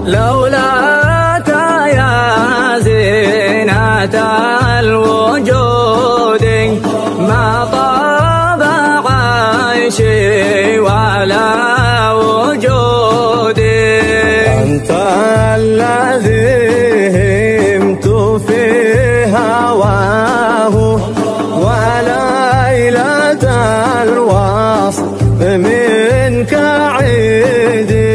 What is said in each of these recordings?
لولاك يا زينة الوجود ما طاب عيشي ولا وجودي. أنت الذي همت في هواه وليلة الوصل منك عيدي.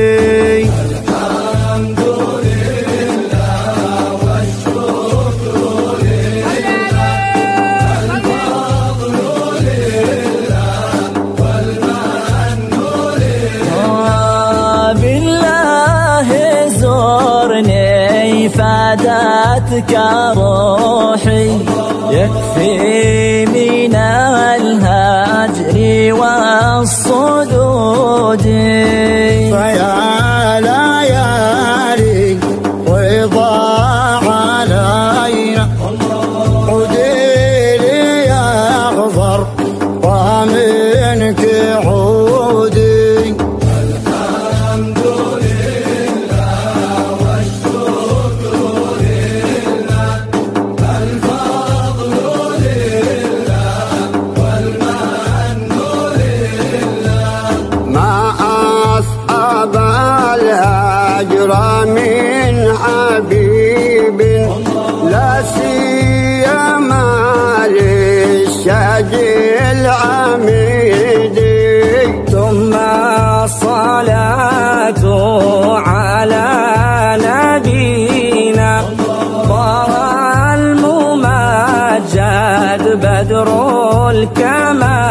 فادتك روحي يكفي من الهجر والصدود. فيا ليالي وضاع علينا عودي لي يغفر ومنك عودي. من حبيب لا سيما للشجي العميد. ثم الصلاة على نبينا طه الممجد بدر الكمال.